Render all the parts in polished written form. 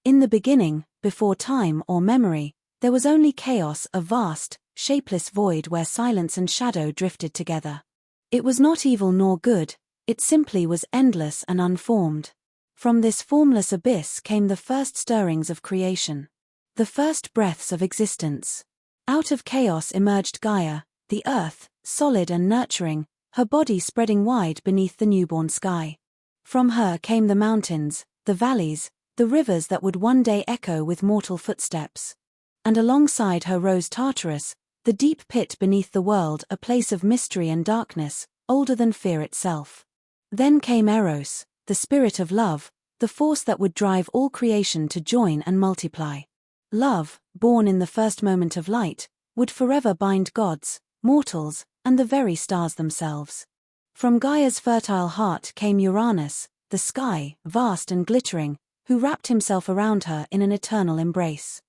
In the beginning, before time or memory, there was only chaos, a vast, shapeless void where silence and shadow drifted together. It was not evil nor good, it simply was endless and unformed. From this formless abyss came the first stirrings of creation. The first breaths of existence. Out of chaos emerged Gaia, the earth, solid and nurturing, her body spreading wide beneath the newborn sky. From her came the mountains, the valleys, the rivers that would one day echo with mortal footsteps. And alongside her rose Tartarus, the deep pit beneath the world, a place of mystery and darkness, older than fear itself. Then came Eros, the spirit of love, the force that would drive all creation to join and multiply. Love, born in the first moment of light, would forever bind gods, mortals, and the very stars themselves. From Gaia's fertile heart came Uranus, the sky, vast and glittering, who wrapped himself around her in an eternal embrace.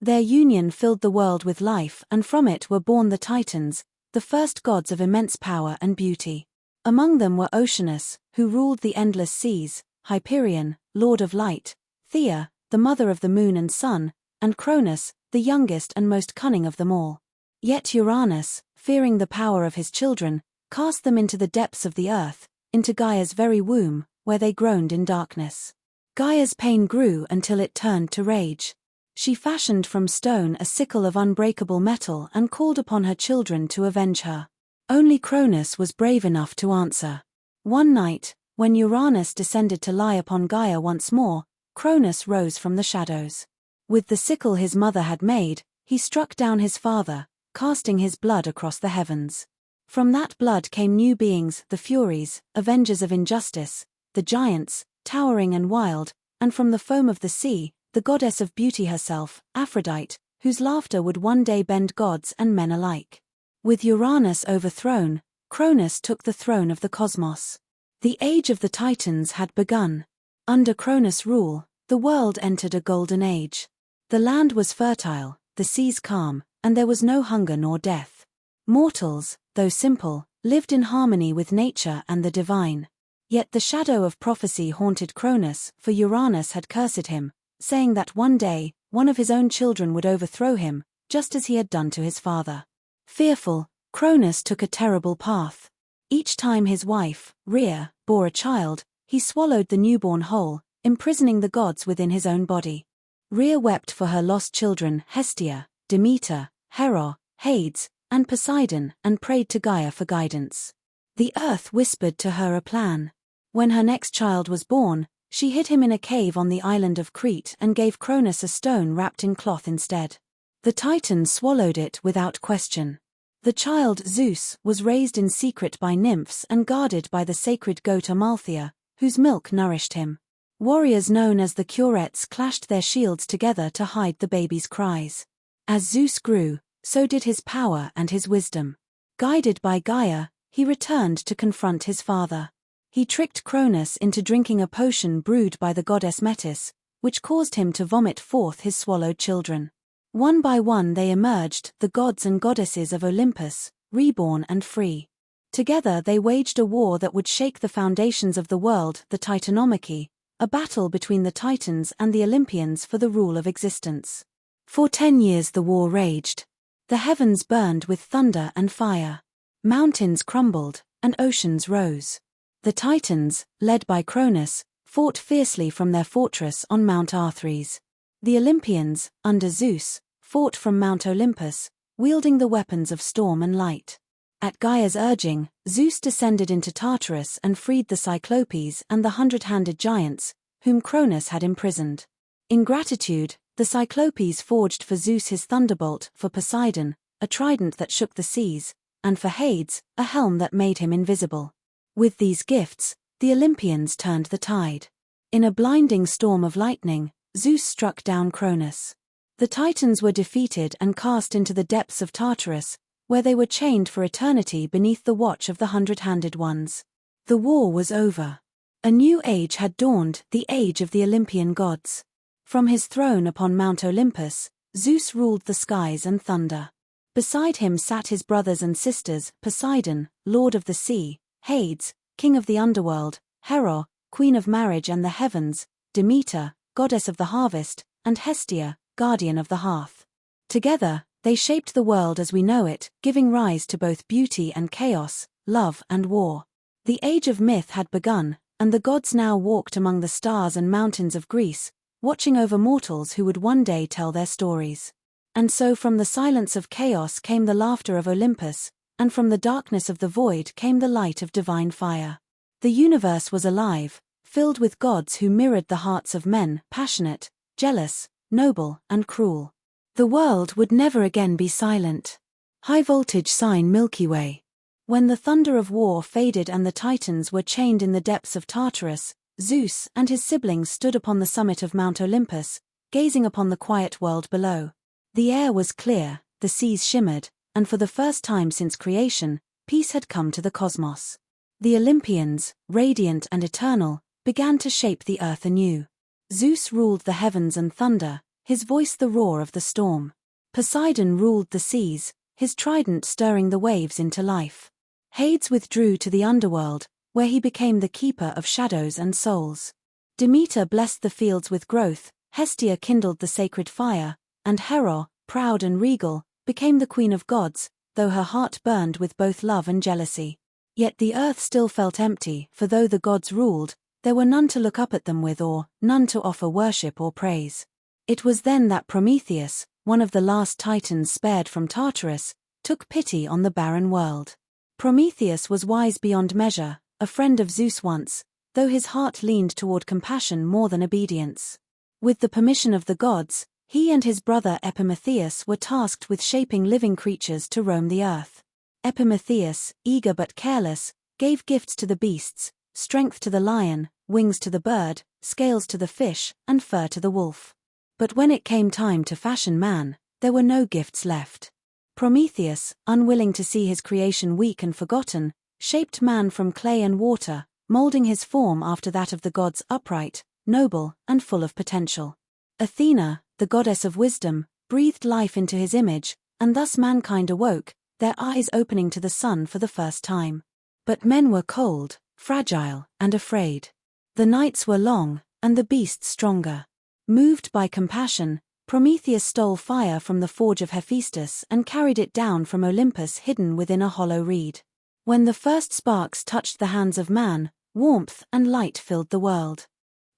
Their union filled the world with life, and from it were born the Titans, the first gods of immense power and beauty. Among them were Oceanus, who ruled the endless seas, Hyperion, lord of light, Thea, the mother of the moon and sun, and Cronus, the youngest and most cunning of them all. Yet Uranus, fearing the power of his children, cast them into the depths of the earth, into Gaia's very womb, where they groaned in darkness. Gaia's pain grew until it turned to rage. She fashioned from stone a sickle of unbreakable metal and called upon her children to avenge her. Only Cronus was brave enough to answer. One night, when Uranus descended to lie upon Gaia once more, Cronus rose from the shadows. With the sickle his mother had made, he struck down his father, casting his blood across the heavens. From that blood came new beings, the Furies, avengers of injustice, the giants, towering and wild, and from the foam of the sea, the goddess of beauty herself, Aphrodite, whose laughter would one day bend gods and men alike. With Uranus overthrown, Cronus took the throne of the cosmos. The age of the Titans had begun. Under Cronus' rule, the world entered a golden age. The land was fertile, the seas calm, and there was no hunger nor death. Mortals, though simple, lived in harmony with nature and the divine. Yet the shadow of prophecy haunted Cronus, for Uranus had cursed him, saying that one day, one of his own children would overthrow him, just as he had done to his father. Fearful, Cronus took a terrible path. Each time his wife, Rhea, bore a child, he swallowed the newborn whole, imprisoning the gods within his own body. Rhea wept for her lost children, Hestia, Demeter, Hera, Hades, and Poseidon, and prayed to Gaia for guidance. The earth whispered to her a plan. When her next child was born, she hid him in a cave on the island of Crete and gave Cronus a stone wrapped in cloth instead. The Titans swallowed it without question. The child, Zeus, was raised in secret by nymphs and guarded by the sacred goat Amalthea, whose milk nourished him. Warriors known as the Curetes clashed their shields together to hide the baby's cries. As Zeus grew, so did his power and his wisdom. Guided by Gaia, he returned to confront his father. He tricked Cronus into drinking a potion brewed by the goddess Metis, which caused him to vomit forth his swallowed children. One by one they emerged, the gods and goddesses of Olympus, reborn and free. Together they waged a war that would shake the foundations of the world, the Titanomachy, a battle between the Titans and the Olympians for the rule of existence. For 10 years the war raged. The heavens burned with thunder and fire. Mountains crumbled, and oceans rose. The Titans, led by Cronus, fought fiercely from their fortress on Mount Arthries. The Olympians, under Zeus, fought from Mount Olympus, wielding the weapons of storm and light. At Gaia's urging, Zeus descended into Tartarus and freed the Cyclopes and the 100-handed giants, whom Cronus had imprisoned. In gratitude, the Cyclopes forged for Zeus his thunderbolt, for Poseidon, a trident that shook the seas, and for Hades, a helm that made him invisible. With these gifts, the Olympians turned the tide. In a blinding storm of lightning, Zeus struck down Cronus. The Titans were defeated and cast into the depths of Tartarus, where they were chained for eternity beneath the watch of the 100-handed ones. The war was over. A new age had dawned, the age of the Olympian gods. From his throne upon Mount Olympus, Zeus ruled the skies and thunder. Beside him sat his brothers and sisters, Poseidon, lord of the sea, Hades, king of the underworld, Hera, queen of marriage and the heavens, Demeter, goddess of the harvest, and Hestia, guardian of the hearth. Together, they shaped the world as we know it, giving rise to both beauty and chaos, love and war. The age of myth had begun, and the gods now walked among the stars and mountains of Greece, watching over mortals who would one day tell their stories. And so from the silence of chaos came the laughter of Olympus, and from the darkness of the void came the light of divine fire. The universe was alive, filled with gods who mirrored the hearts of men, passionate, jealous, noble, and cruel. The world would never again be silent. High voltage sign Milky Way. When the thunder of war faded and the Titans were chained in the depths of Tartarus, Zeus and his siblings stood upon the summit of Mount Olympus, gazing upon the quiet world below. The air was clear, the seas shimmered, and for the first time since creation, peace had come to the cosmos. The Olympians, radiant and eternal, began to shape the earth anew. Zeus ruled the heavens and thunder, his voice the roar of the storm. Poseidon ruled the seas, his trident stirring the waves into life. Hades withdrew to the underworld, where he became the keeper of shadows and souls. Demeter blessed the fields with growth, Hestia kindled the sacred fire, and Hera, proud and regal, became the queen of gods, though her heart burned with both love and jealousy. Yet the earth still felt empty, for though the gods ruled, there were none to look up at them with or none to offer worship or praise. It was then that Prometheus, one of the last Titans spared from Tartarus, took pity on the barren world. Prometheus was wise beyond measure, a friend of Zeus once, though his heart leaned toward compassion more than obedience. With the permission of the gods, he and his brother Epimetheus were tasked with shaping living creatures to roam the earth. Epimetheus, eager but careless, gave gifts to the beasts, strength to the lion, wings to the bird, scales to the fish, and fur to the wolf. But when it came time to fashion man, there were no gifts left. Prometheus, unwilling to see his creation weak and forgotten, shaped man from clay and water, molding his form after that of the gods, upright, noble, and full of potential. Athena, the goddess of wisdom, breathed life into his image, and thus mankind awoke, their eyes opening to the sun for the first time. But men were cold, fragile, and afraid. The nights were long, and the beasts stronger. Moved by compassion, Prometheus stole fire from the forge of Hephaestus and carried it down from Olympus hidden within a hollow reed. When the first sparks touched the hands of man, warmth and light filled the world.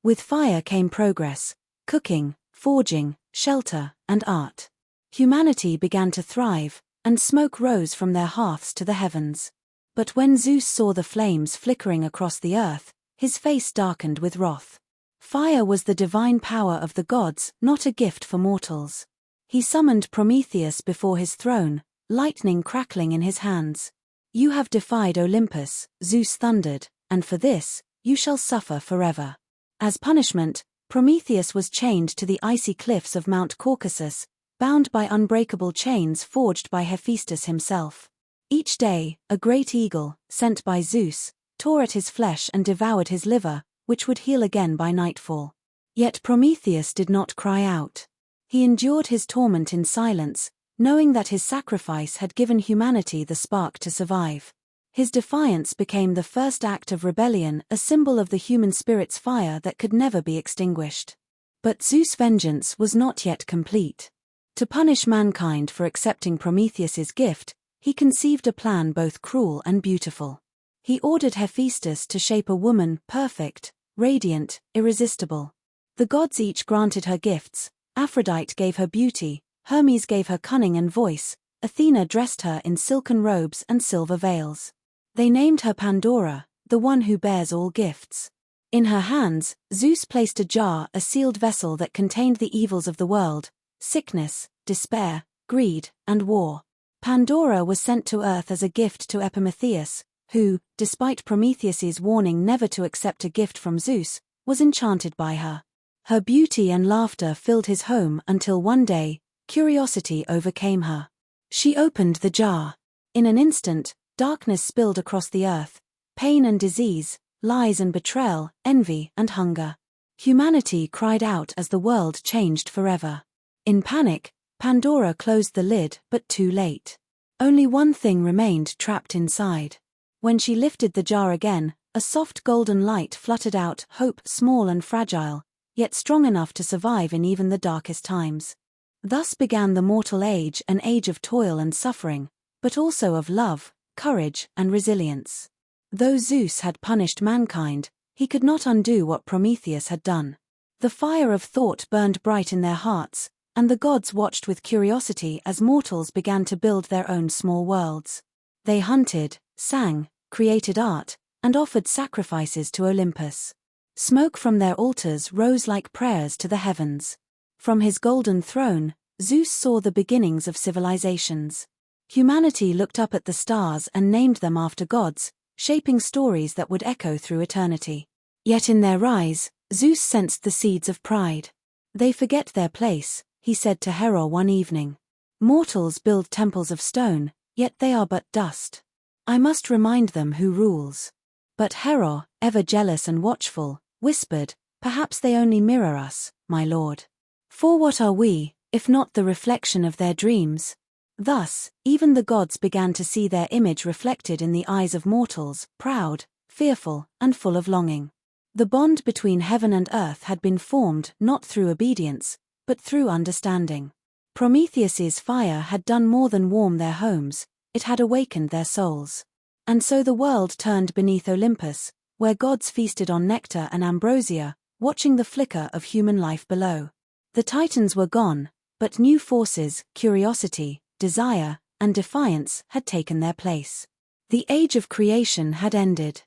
With fire came progress, cooking, forging, shelter, and art. Humanity began to thrive, and smoke rose from their hearths to the heavens. But when Zeus saw the flames flickering across the earth, his face darkened with wrath. Fire was the divine power of the gods, not a gift for mortals. He summoned Prometheus before his throne, lightning crackling in his hands. "You have defied Olympus," Zeus thundered, "and for this, you shall suffer forever." As punishment, Prometheus was chained to the icy cliffs of Mount Caucasus, bound by unbreakable chains forged by Hephaestus himself. Each day, a great eagle, sent by Zeus, tore at his flesh and devoured his liver, which would heal again by nightfall. Yet Prometheus did not cry out. He endured his torment in silence, knowing that his sacrifice had given humanity the spark to survive. His defiance became the first act of rebellion, a symbol of the human spirit's fire that could never be extinguished. But Zeus' vengeance was not yet complete. To punish mankind for accepting Prometheus's gift, he conceived a plan both cruel and beautiful. He ordered Hephaestus to shape a woman, perfect, radiant, irresistible. The gods each granted her gifts. Aphrodite gave her beauty, Hermes gave her cunning and voice, Athena dressed her in silken robes and silver veils. They named her Pandora, the one who bears all gifts. In her hands, Zeus placed a jar, a sealed vessel that contained the evils of the world, sickness, despair, greed, and war. Pandora was sent to Earth as a gift to Epimetheus, who, despite Prometheus's warning never to accept a gift from Zeus, was enchanted by her. Her beauty and laughter filled his home until one day, curiosity overcame her. She opened the jar. In an instant, darkness spilled across the earth, pain and disease, lies and betrayal, envy and hunger. Humanity cried out as the world changed forever. In panic, Pandora closed the lid, but too late. Only one thing remained trapped inside. When she lifted the jar again, a soft golden light fluttered out, hope small and fragile, yet strong enough to survive in even the darkest times. Thus began the mortal age, an age of toil and suffering, but also of love, courage, and resilience. Though Zeus had punished mankind, he could not undo what Prometheus had done. The fire of thought burned bright in their hearts, and the gods watched with curiosity as mortals began to build their own small worlds. They hunted, sang, created art, and offered sacrifices to Olympus. Smoke from their altars rose like prayers to the heavens. From his golden throne, Zeus saw the beginnings of civilizations. Humanity looked up at the stars and named them after gods, shaping stories that would echo through eternity. Yet in their rise, Zeus sensed the seeds of pride. They forget their place, he said to Hera one evening. Mortals build temples of stone, yet they are but dust. I must remind them who rules. But Hera, ever jealous and watchful, whispered, perhaps they only mirror us, my lord. For what are we, if not the reflection of their dreams? Thus, even the gods began to see their image reflected in the eyes of mortals, proud, fearful, and full of longing. The bond between heaven and earth had been formed not through obedience, but through understanding. Prometheus's fire had done more than warm their homes, it had awakened their souls. And so the world turned beneath Olympus, where gods feasted on nectar and ambrosia, watching the flicker of human life below. The Titans were gone, but new forces, curiosity, desire, and defiance had taken their place. The age of creation had ended.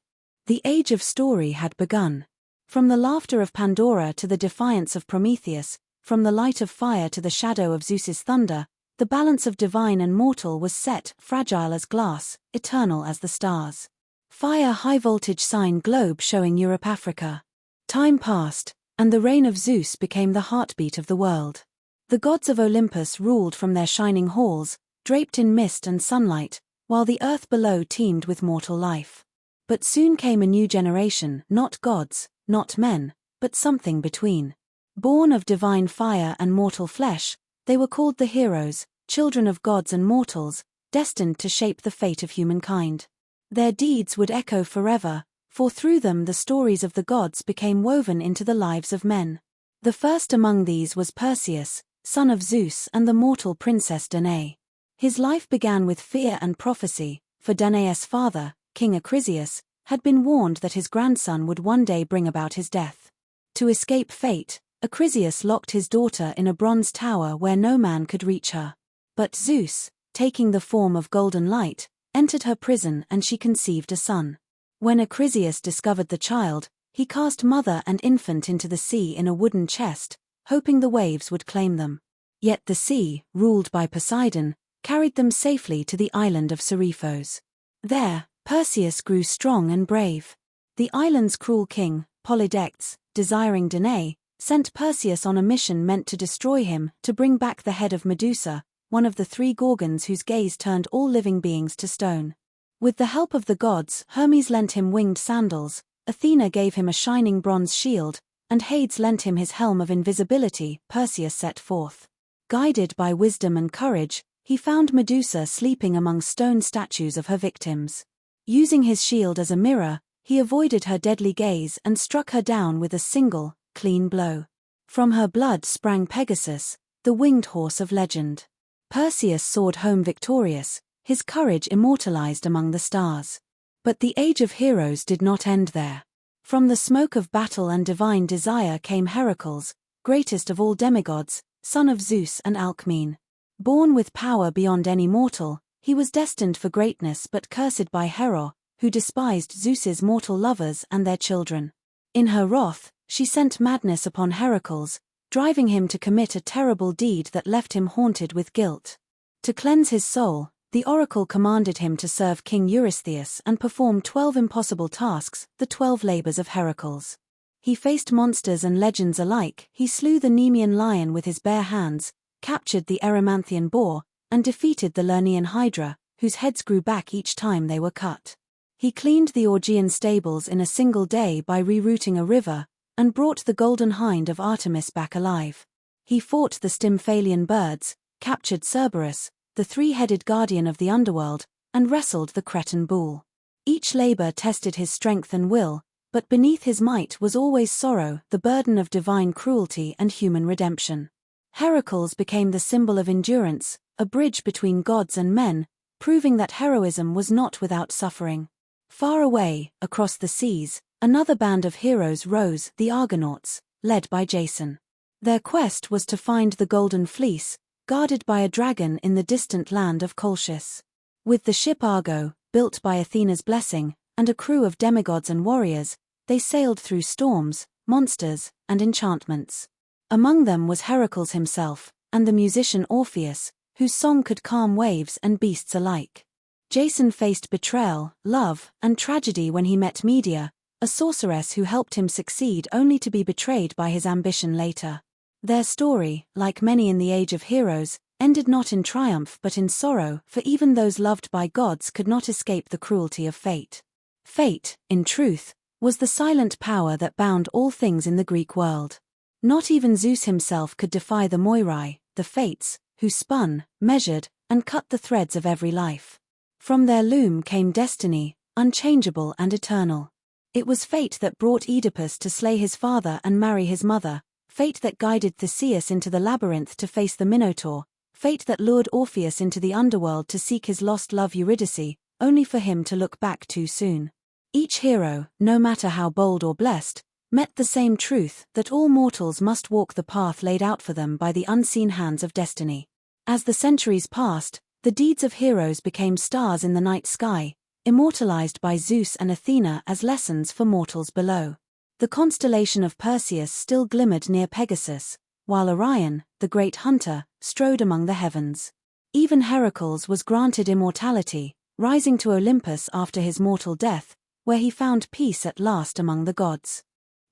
The age of story had begun. From the laughter of Pandora to the defiance of Prometheus, from the light of fire to the shadow of Zeus's thunder, the balance of divine and mortal was set, fragile as glass, eternal as the stars. Fire high-voltage sign globe showing Europe-Africa. Time passed, and the reign of Zeus became the heartbeat of the world. The gods of Olympus ruled from their shining halls, draped in mist and sunlight, while the earth below teemed with mortal life. But soon came a new generation, not gods, not men, but something between. Born of divine fire and mortal flesh, they were called the heroes, children of gods and mortals, destined to shape the fate of humankind. Their deeds would echo forever, for through them the stories of the gods became woven into the lives of men. The first among these was Perseus, son of Zeus and the mortal princess Danae. His life began with fear and prophecy, for Danae's father, King Acrisius, had been warned that his grandson would one day bring about his death. To escape fate, Acrisius locked his daughter in a bronze tower where no man could reach her. But Zeus, taking the form of golden light, entered her prison and she conceived a son. When Acrisius discovered the child, he cast mother and infant into the sea in a wooden chest, hoping the waves would claim them. Yet the sea, ruled by Poseidon, carried them safely to the island of Seriphos. There, Perseus grew strong and brave. The island's cruel king, Polydectes, desiring Danae, sent Perseus on a mission meant to destroy him, to bring back the head of Medusa, one of the three Gorgons whose gaze turned all living beings to stone. With the help of the gods, Hermes lent him winged sandals, Athena gave him a shining bronze shield, and Hades lent him his helm of invisibility. Perseus set forth. Guided by wisdom and courage, he found Medusa sleeping among stone statues of her victims. Using his shield as a mirror, he avoided her deadly gaze and struck her down with a single, clean blow. From her blood sprang Pegasus, the winged horse of legend. Perseus soared home victorious, his courage immortalized among the stars. But the age of heroes did not end there. From the smoke of battle and divine desire came Heracles, greatest of all demigods, son of Zeus and Alcmene. Born with power beyond any mortal, he was destined for greatness but cursed by Hera, who despised Zeus's mortal lovers and their children. In her wrath, she sent madness upon Heracles, driving him to commit a terrible deed that left him haunted with guilt. To cleanse his soul, the oracle commanded him to serve King Eurystheus and perform 12 impossible tasks, the 12 labors of Heracles. He faced monsters and legends alike, he slew the Nemean lion with his bare hands, captured the Erymanthian boar, and defeated the Lernaean hydra, whose heads grew back each time they were cut. He cleaned the Augean stables in a single day by rerouting a river, and brought the golden hind of Artemis back alive. He fought the Stymphalian birds, captured Cerberus, the three-headed guardian of the underworld, and wrestled the Cretan bull. Each labor tested his strength and will, But beneath his might was always sorrow, the burden of divine cruelty and human redemption. Heracles became the symbol of endurance, a bridge between gods and men, proving that heroism was not without suffering. Far away, across the seas, another band of heroes rose, the Argonauts, led by Jason. Their quest was to find the Golden Fleece, guarded by a dragon in the distant land of Colchis. With the ship Argo, built by Athena's blessing, and a crew of demigods and warriors, they sailed through storms, monsters, and enchantments. Among them was Heracles himself, and the musician Orpheus, whose song could calm waves and beasts alike. Jason faced betrayal, love, and tragedy when he met Medea, a sorceress who helped him succeed only to be betrayed by his ambition later. Their story, like many in the Age of Heroes, ended not in triumph but in sorrow, for even those loved by gods could not escape the cruelty of fate. Fate, in truth, was the silent power that bound all things in the Greek world. Not even Zeus himself could defy the Moirai, the Fates, who spun, measured, and cut the threads of every life. From their loom came destiny, unchangeable and eternal. It was fate that brought Oedipus to slay his father and marry his mother, fate that guided Theseus into the labyrinth to face the Minotaur, fate that lured Orpheus into the underworld to seek his lost love Eurydice, only for him to look back too soon. Each hero, no matter how bold or blessed, met the same truth, that all mortals must walk the path laid out for them by the unseen hands of destiny. As the centuries passed, the deeds of heroes became stars in the night sky, immortalized by Zeus and Athena as lessons for mortals below. The constellation of Perseus still glimmered near Pegasus, while Orion, the great hunter, strode among the heavens. Even Heracles was granted immortality, rising to Olympus after his mortal death, where he found peace at last among the gods.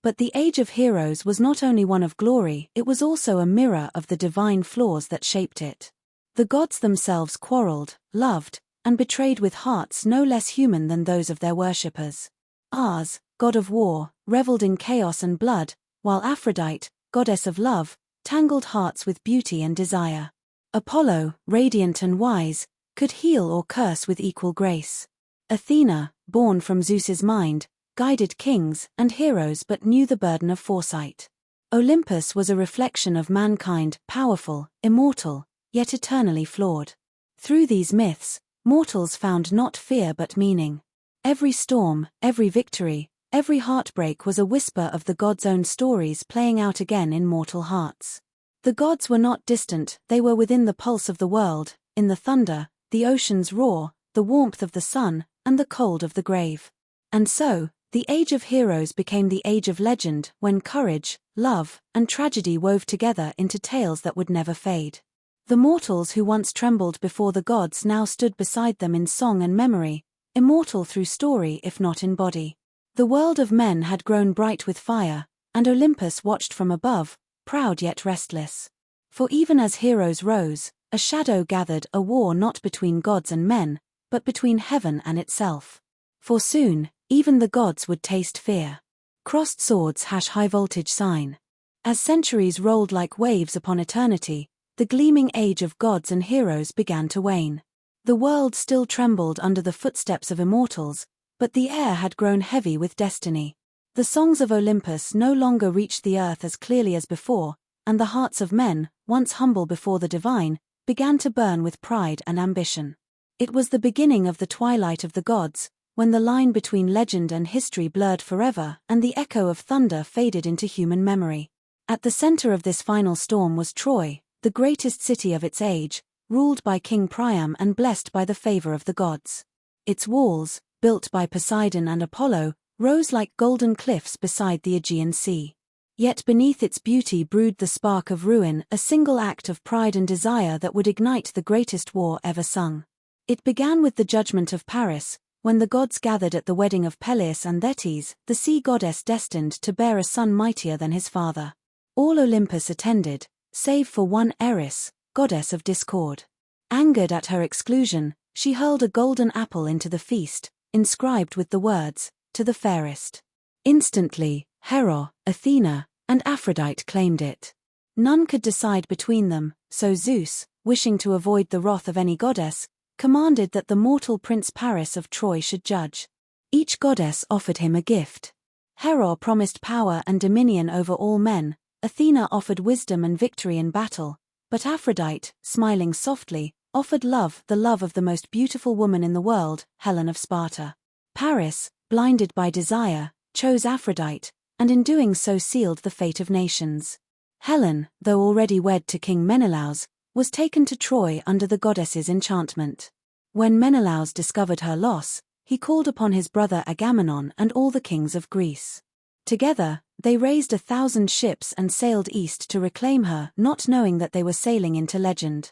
But the Age of Heroes was not only one of glory, it was also a mirror of the divine flaws that shaped it. The gods themselves quarreled, loved, and betrayed with hearts no less human than those of their worshippers. Mars, god of war, reveled in chaos and blood, while Aphrodite, goddess of love, tangled hearts with beauty and desire. Apollo, radiant and wise, could heal or curse with equal grace. Athena, born from Zeus's mind, guided kings and heroes but knew the burden of foresight. Olympus was a reflection of mankind, powerful, immortal, yet eternally flawed. Through these myths, mortals found not fear but meaning. Every storm, every victory, every heartbreak was a whisper of the gods' own stories playing out again in mortal hearts. The gods were not distant, they were within the pulse of the world, in the thunder, the ocean's roar, the warmth of the sun, and the cold of the grave. And so, the Age of Heroes became the age of legend, when courage, love, and tragedy wove together into tales that would never fade. The mortals who once trembled before the gods now stood beside them in song and memory, immortal through story if not in body. The world of men had grown bright with fire, and Olympus watched from above, proud yet restless. For even as heroes rose, a shadow gathered, a war not between gods and men, but between heaven and itself. For soon, even the gods would taste fear. Crossed swords # high voltage sign. As centuries rolled like waves upon eternity, the gleaming age of gods and heroes began to wane. The world still trembled under the footsteps of immortals, but the air had grown heavy with destiny. The songs of Olympus no longer reached the earth as clearly as before, and the hearts of men, once humble before the divine, began to burn with pride and ambition. It was the beginning of the twilight of the gods, when the line between legend and history blurred forever and the echo of thunder faded into human memory. At the center of this final storm was Troy, the greatest city of its age, ruled by King Priam and blessed by the favor of the gods. Its walls, built by Poseidon and Apollo, rose like golden cliffs beside the Aegean Sea. Yet beneath its beauty brewed the spark of ruin, a single act of pride and desire that would ignite the greatest war ever sung. It began with the judgment of Paris, when the gods gathered at the wedding of Peleus and Thetis, the sea goddess destined to bear a son mightier than his father. All Olympus attended, save for one Eris, goddess of discord. Angered at her exclusion, she hurled a golden apple into the feast, inscribed with the words, "To the fairest." Instantly, Hera, Athena, and Aphrodite claimed it. None could decide between them, so Zeus, wishing to avoid the wrath of any goddess, commanded that the mortal Prince Paris of Troy should judge. Each goddess offered him a gift. Hera promised power and dominion over all men, Athena offered wisdom and victory in battle, but Aphrodite, smiling softly, offered love, the love of the most beautiful woman in the world, Helen of Sparta. Paris, blinded by desire, chose Aphrodite, and in doing so sealed the fate of nations. Helen, though already wed to King Menelaus, was taken to Troy under the goddess's enchantment. When Menelaus discovered her loss, he called upon his brother Agamemnon and all the kings of Greece. Together, they raised 1,000 ships and sailed east to reclaim her, not knowing that they were sailing into legend.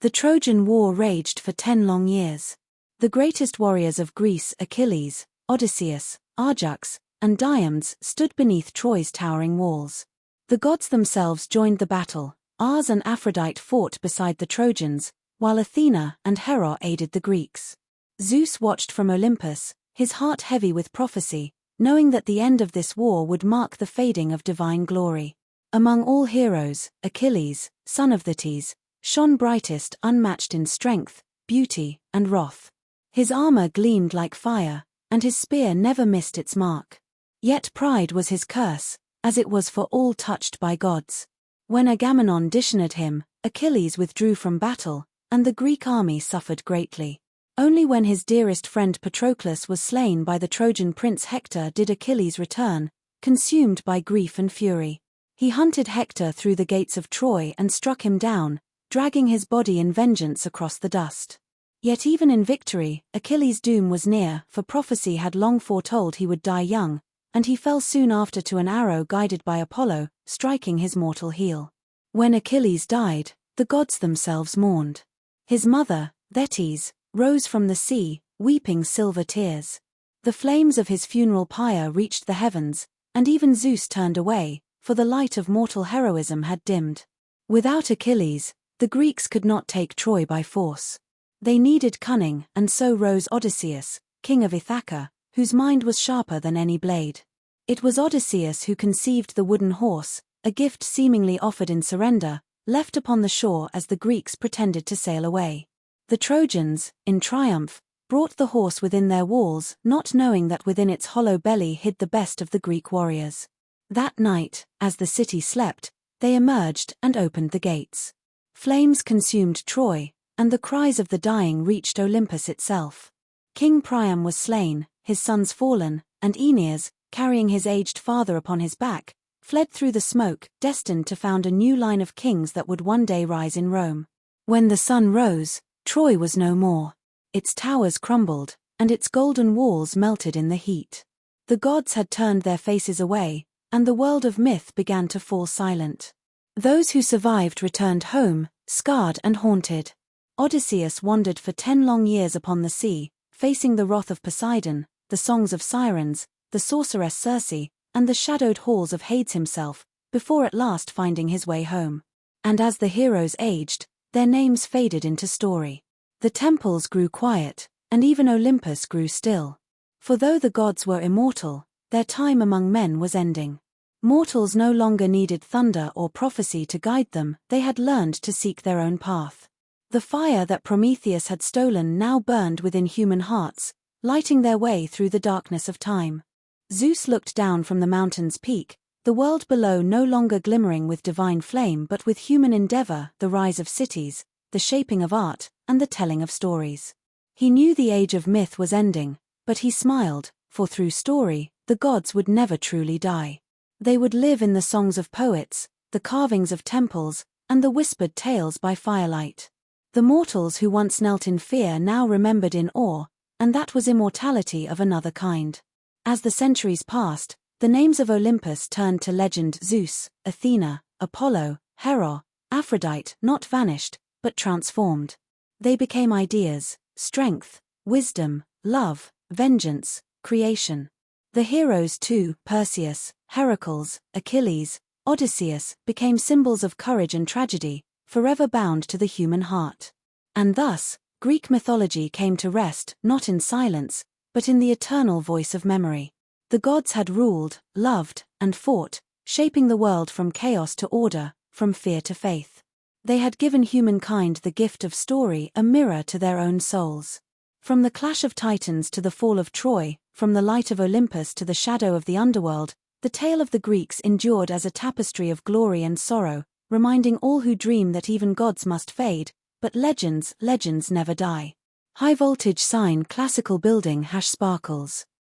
The Trojan War raged for 10 long years. The greatest warriors of Greece, Achilles, Odysseus, Ajax, and Diomedes, stood beneath Troy's towering walls. The gods themselves joined the battle. Mars and Aphrodite fought beside the Trojans, while Athena and Hera aided the Greeks. Zeus watched from Olympus, his heart heavy with prophecy, knowing that the end of this war would mark the fading of divine glory. Among all heroes, Achilles, son of Thetis, shone brightest, unmatched in strength, beauty, and wrath. His armor gleamed like fire, and his spear never missed its mark. Yet pride was his curse, as it was for all touched by gods. When Agamemnon dishonored him, Achilles withdrew from battle, and the Greek army suffered greatly. Only when his dearest friend Patroclus was slain by the Trojan prince Hector did Achilles return, consumed by grief and fury. He hunted Hector through the gates of Troy and struck him down, dragging his body in vengeance across the dust. Yet even in victory, Achilles' doom was near, for prophecy had long foretold he would die young, and he fell soon after to an arrow guided by Apollo, striking his mortal heel. When Achilles died, the gods themselves mourned. His mother, Thetis, rose from the sea, weeping silver tears. The flames of his funeral pyre reached the heavens, and even Zeus turned away, for the light of mortal heroism had dimmed. Without Achilles, the Greeks could not take Troy by force. They needed cunning, and so rose Odysseus, king of Ithaca, whose mind was sharper than any blade. It was Odysseus who conceived the wooden horse, a gift seemingly offered in surrender, left upon the shore as the Greeks pretended to sail away. The Trojans, in triumph, brought the horse within their walls, not knowing that within its hollow belly hid the best of the Greek warriors. That night, as the city slept, they emerged and opened the gates. Flames consumed Troy, and the cries of the dying reached Olympus itself. King Priam was slain, his sons fallen, and Aeneas, carrying his aged father upon his back, fled through the smoke, destined to found a new line of kings that would one day rise in Rome. When the sun rose, Troy was no more. Its towers crumbled, and its golden walls melted in the heat. The gods had turned their faces away, and the world of myth began to fall silent. Those who survived returned home, scarred and haunted. Odysseus wandered for 10 long years upon the sea, facing the wrath of Poseidon, the songs of sirens, the sorceress Circe, and the shadowed halls of Hades himself, before at last finding his way home. And as the heroes aged, their names faded into story. The temples grew quiet, and even Olympus grew still. For though the gods were immortal, their time among men was ending. Mortals no longer needed thunder or prophecy to guide them, they had learned to seek their own path. The fire that Prometheus had stolen now burned within human hearts, lighting their way through the darkness of time. Zeus looked down from the mountain's peak, the world below no longer glimmering with divine flame but with human endeavor, the rise of cities, the shaping of art, and the telling of stories. He knew the age of myth was ending, but he smiled, for through story, the gods would never truly die. They would live in the songs of poets, the carvings of temples, and the whispered tales by firelight. The mortals who once knelt in fear now remembered in awe, and that was immortality of another kind. As the centuries passed, the names of Olympus turned to legend: Zeus, Athena, Apollo, Hera, Aphrodite, not vanished, but transformed. They became ideas: strength, wisdom, love, vengeance, creation. The heroes too, Perseus, Heracles, Achilles, Odysseus, became symbols of courage and tragedy, forever bound to the human heart. And thus, Greek mythology came to rest, not in silence, but in the eternal voice of memory. The gods had ruled, loved, and fought, shaping the world from chaos to order, from fear to faith. They had given humankind the gift of story, a mirror to their own souls. From the clash of titans to the fall of Troy, from the light of Olympus to the shadow of the underworld, the tale of the Greeks endured as a tapestry of glory and sorrow, reminding all who dream that even gods must fade, but legends never die. High voltage sign classical building # sparkles.